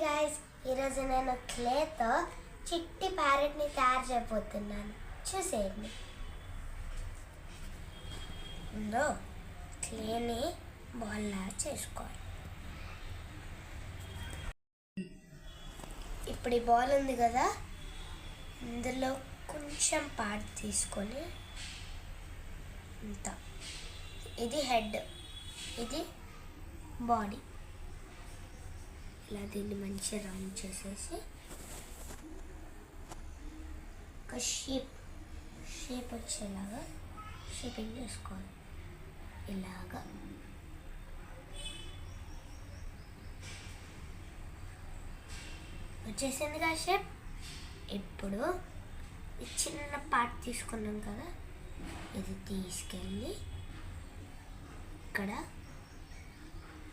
Guys, ఈరోజు నేను క్లేతో చిట్టి ప్యారెట్ని తయారు చేయబోతున్నాను. చూసేయండి. ఇందులో క్లేని బాల్లా చేసుకోవాలి. ఇప్పుడు ఈ బాల్ ఉంది కదా, ఇందులో కొంచెం పార్ట్ తీసుకొని ఇంత, ఇది హెడ్, ఇది బాడీ, ఇలా దీన్ని మంచిగా రౌండ్ చేసేసి ఒక షేప్ వచ్చేలాగా షేపింగ్ చేసుకోవాలి. ఇలాగా వచ్చేసింది కదా షేప్. ఇప్పుడు ఈ చిన్న పార్ట్ తీసుకున్నాం కదా, ఇది తీసుకెళ్ళి ఇక్కడ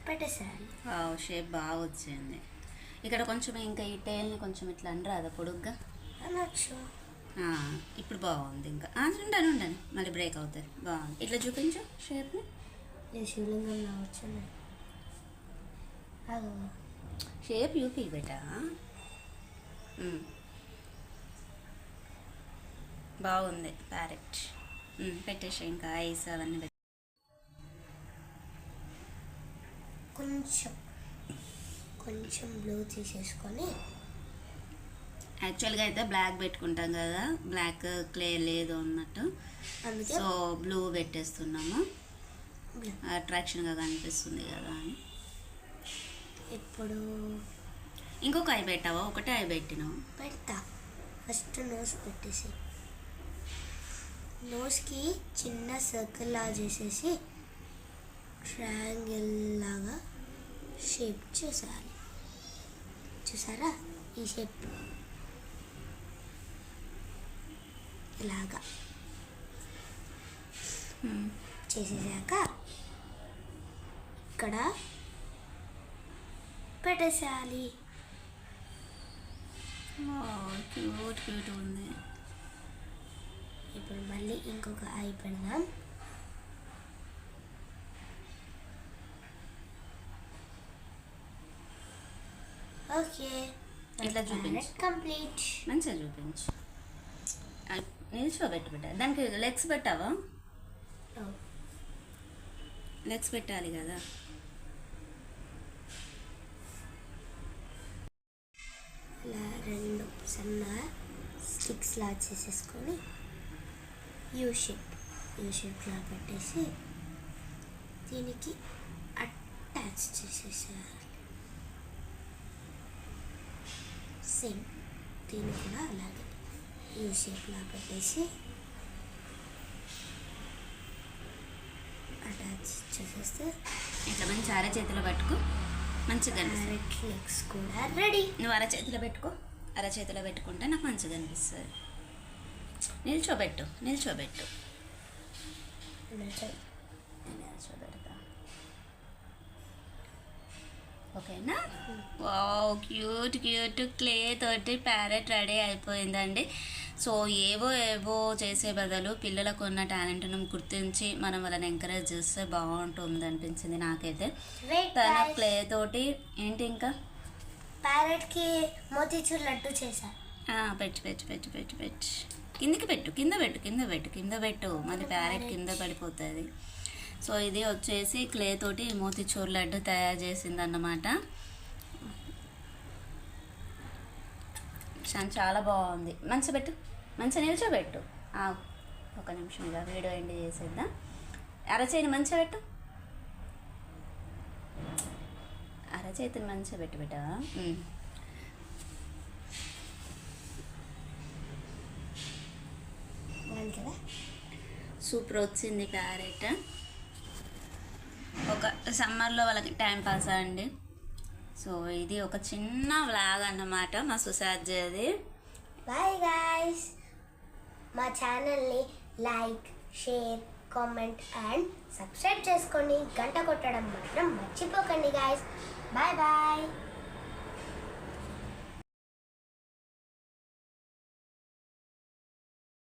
పెట్టేసేయాలి. షేప్ బాగా వచ్చింది. ఇక్కడ కొంచెం ఇంకా ఈ టైల్ని కొంచెం ఇట్లా అనరాదా పొడుగ్గా అనొచ్చు. ఇప్పుడు బాగుంది. ఇంకా ఉండని మళ్ళీ బ్రేక్ అవుతుంది. బాగుంది. ఇట్లా చూపించు షేప్ని. నేను శివలింగం వచ్చింది షేప్ యూపీ బేటా. బాగుంది ప్యారెట్. పెట్టేసి ఇంకా ఐస్ అవన్నీ కొంచెం బ్లూ తీసేసుకొని, యాక్చువల్గా అయితే బ్లాక్ పెట్టుకుంటాం కదా, బ్లాక్ క్లే లేదు అన్నట్టు, సో బ్లూ పెట్టేస్తున్నాము. అట్రాక్షన్గా కనిపిస్తుంది కదా అని. ఇప్పుడు ఇంకొక ఐ పెట్టావా? ఒకటే ఐ పెట్టినావు? పెడతా. ఫస్ట్ నోస్ పెట్టేసి, నోస్కి చిన్న సర్కిల్ లాగా చేసేసి ట్రయాంగిల్ లాగా షేప్ చేసేయాలి. చూసారా? ఈ షేప్ ఇలాగా చేసేసాక ఇక్కడ పెట్టేసేయాలి. క్యూట్ ఉంది. ఇప్పుడు మళ్ళీ ఇంకొక ఐ పెడదాం. ఓకే, ఇట్లా చూపించు. కంప్లీట్. మంచిగా చూపించు. నిల్చోబెట్టు బిడ్డ. దానికి లెగ్స్ పెట్టావా? లెగ్స్ పెట్టాలి కదా. ఇలా రెండు సన్న స్టిక్స్ లా చేసేసుకొని యూ షేప్లా పెట్టేసి దీనికి అటాచ్ చేసేసేయాలి. సేమ్ దీన్ని కూడా అలాగే యూ షేప్లా పెట్టేసి అటాచ్ చేసేస్తే ఇట్లా మంచి అరచేతిలో పట్టుకో. మంచిగా కనిపిస్తుంది. లెగ్స్ కూడా రెడీ. నువ్వు అరచేతిలో పెట్టుకో. అరచేతిలో పెట్టుకుంటే నాకు మంచిగా అనిపిస్తుంది. నిల్చోబెట్టు. నిల్చోబెడతా. ఓకేనా? వావ్, క్యూట్ క్లే తోటి ప్యారెట్ రెడీ అయిపోయిందండి. సో ఏవో చేసే బదులు పిల్లలకు ఉన్న టాలెంట్ను గుర్తించి మనం వాళ్ళని ఎంకరేజ్ చేస్తే బాగుంటుంది అనిపించింది నాకైతే. తన క్లే తోటి ఏంటి ఇంకా ప్యారెట్కి మోతీచూర్ లడ్డు చేశా. పెట్టి కింద పెట్టు మళ్ళీ ప్యారెట్ కింద పడిపోతుంది. సో ఇది వచ్చేసి క్లే తోటి మోతీచూర్ లడ్డు తయారు చేసిందన్నమాట. చాలా బాగుంది. మంచిగా నిల్చోబెట్టు. ఒక నిమిషం ఇలా వీడియో ఎండ్ చేసేద్దాం. అరచేతిని మంచిగా పెట్టు. అరచేతిని మంచిగా పెట్టా. సూపర్ వచ్చింది ప్యారెట్. ఒక సమ్మర్లో వాళ్ళకి టైం పాస్ అండి. సో ఇది ఒక చిన్న వ్లాగ్ అన్నమాట మా సుసాధ్యది. Bye guys. మా ఛానల్ని like, share, comment and subscribe చేసుకోండి. గంట కొట్టడం మాత్రం మర్చిపోకండి గాయ్స్. బాయ్.